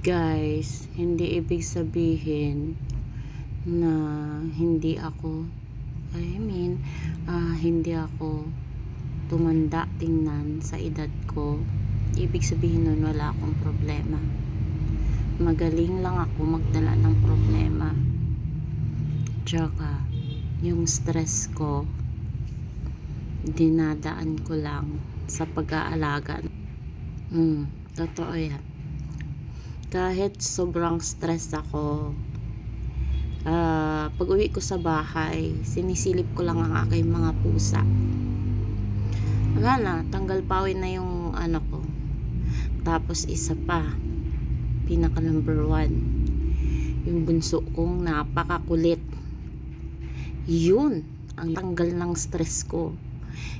Guys, hindi ibig sabihin na hindi ako, hindi ako tumanda tingnan sa edad ko. Ibig sabihin nun wala akong problema. Magaling lang ako magdala ng problema. Tsaka, yung stress ko, dinadaan ko lang sa pag-aalaga. Totoo yan. Kahit sobrang stress ako, pag uwi ko sa bahay, sinisilip ko lang ang aking mga pusa. Wala na, tanggal pawin na yung ano ko. Tapos isa pa, pinaka number 1, yung bunso kong napakakulit. Yun ang tanggal ng stress ko.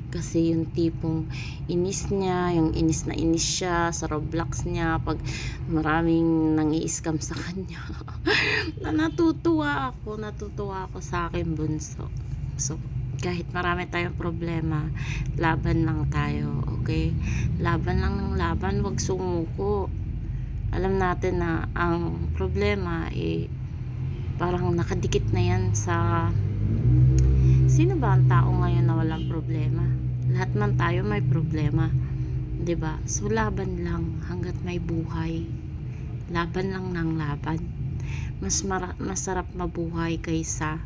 Kasi yung tipong inis niya, yung inis na inis siya sa Roblox niya pag maraming nang-i-scam sa kanya. natutuwa ako sa aking bunso. So, kahit marami tayong problema, laban lang tayo, okay? Laban lang ng laban, wag sumuko. Alam natin na ang problema parang nakadikit na yan sa... Sino ba ang tao ngayon na walang problema? Lahat man tayo may problema, 'di ba? So laban lang hangga't may buhay. Laban lang ng laban. Masarap mabuhay kaysa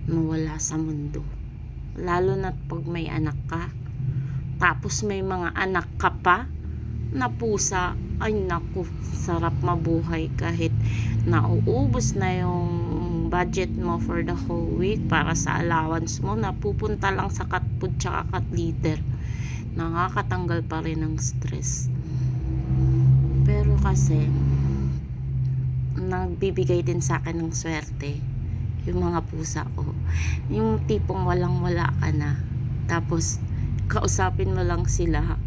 mawala sa mundo. Lalo na pag may anak ka, tapos may mga anak ka pa na pusa. Ay naku, sarap mabuhay kahit nauubos na yung budget mo for the whole week para sa allowance mo, napupunta lang sa cat food tsaka cat litter. Nakakatanggal pa rin ng stress. Pero kasi nagbibigay din sa akin ng swerte yung mga pusa ko. Yung tipong walang wala ka na, tapos kausapin mo lang sila,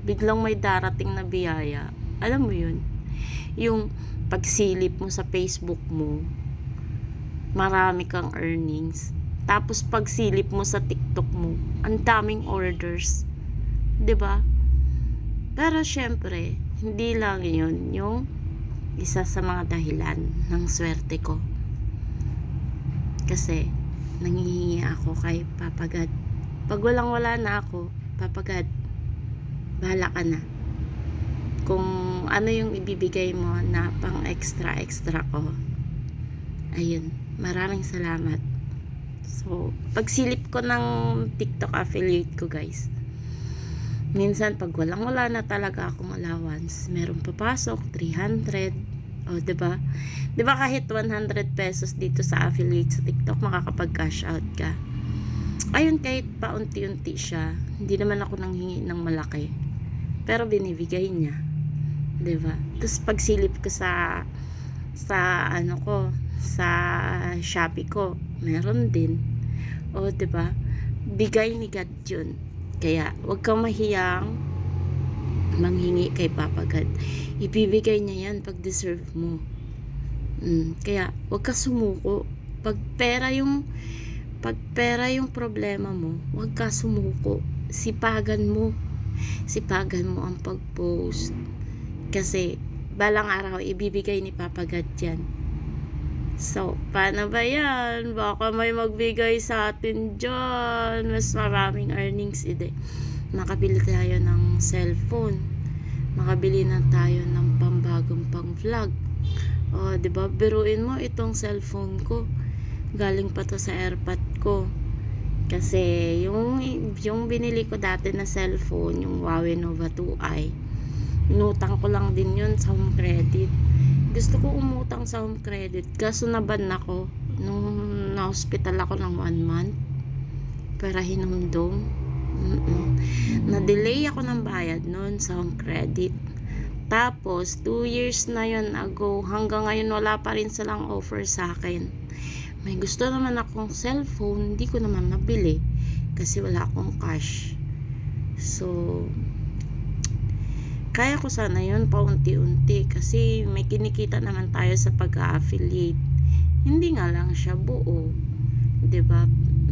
biglang may darating na biyaya. Alam mo yun, yung pagsilip mo sa Facebook mo, marami kang earnings. Tapos pagsilip mo sa TikTok mo, ang daming orders. 'Di ba? Pero syempre, hindi lang 'yun yung isa sa mga dahilan ng swerte ko. Kasi nanghihingi ako kay Papa God. Pag walang-wala na ako, Papa God, bahala ka na. Kung ano yung ibibigay mo na pang extra ko, ayun, maraming salamat. So, pagsilip ko ng TikTok affiliate ko, guys, minsan pag walang-wala na talaga akong allowance, meron papasok 300. O, 'di ba? 'Di ba kahit 100 pesos dito sa affiliate sa TikTok, makakapag-cash out ka. Ayun, kahit paunti-unti siya, hindi naman ako nanghingi ng malaki, pero binibigay niya, 'di ba? Tapos pagsilip ko sa ano ko, sa Shopee ko, meron din. O, 'di ba? Bigay ni God 'yun. Kaya wag kang mahiyang manghingi kay Papa God. Ibibigay niya 'yan pag deserve mo. Kaya wag ka sumuko. Pag pera yung problema mo, wag ka sumuko. Sipagan mo ang pag-post. Kasi balang araw ibibigay ni Papa God 'yan. So, paano ba yan? Baka may magbigay sa atin dyan. Mas maraming earnings, makabili tayo ng cellphone. Makabili na tayo ng pambagong pang vlog. O, diba? Biruin mo itong cellphone ko. Galing pa to sa AirPod ko. Kasi, yung binili ko dati na cellphone, yung Huawei Nova 2i, inutang ko lang din yun sa home credit. Gusto ko umutang sa home credit, kaso naban ako nung na-hospital ako ng 1 month para hinumdum. Na-delay ako ng bayad noon sa home credit. Tapos 2 years na yon ago, hanggang ngayon wala pa rin silang offer sa akin. May gusto naman akong cellphone, hindi ko naman mabili kasi wala akong cash. So, kaya ko sana yun paunti-unti kasi may kinikita naman tayo sa pag-affiliate. Hindi nga lang siya buo, 'di ba?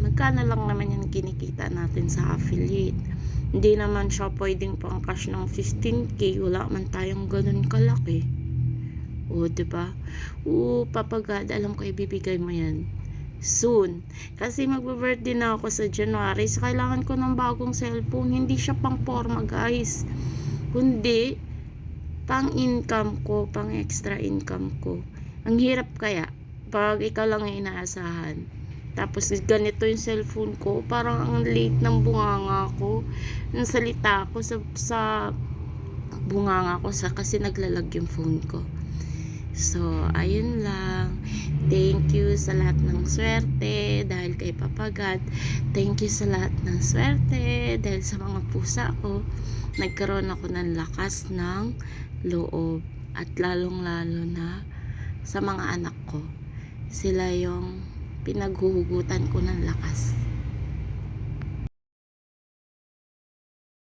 Magkano lang naman yung kinikita natin sa affiliate? Hindi naman siya pwedeng pang cash ng 15k, wala man tayong ganun kalaki. O, 'di ba? Oo, Papa God, alam ko ibibigay mo 'yan soon. Kasi magbe-birthday na ako sa January, so kailangan ko ng bagong cellphone. Hindi siya pang-porma, guys, kundi pang-income ko, pang-extra income ko. Ang hirap kaya 'pag ikaw lang ang inaasahan. Tapos ganito yung cellphone ko, parang ang liit ng bunganga ko. Ng salita ko sa bunganga ko kasi naglalag yung phone ko. So, ayun lang. Thank you sa lahat ng swerte dahil kay Papa God. Thank you sa lahat ng swerte dahil sa mga pusa ko. Nagkaroon ako ng lakas ng loob at lalong-lalo na sa mga anak ko. Sila yung pinaghuhugutan ko ng lakas.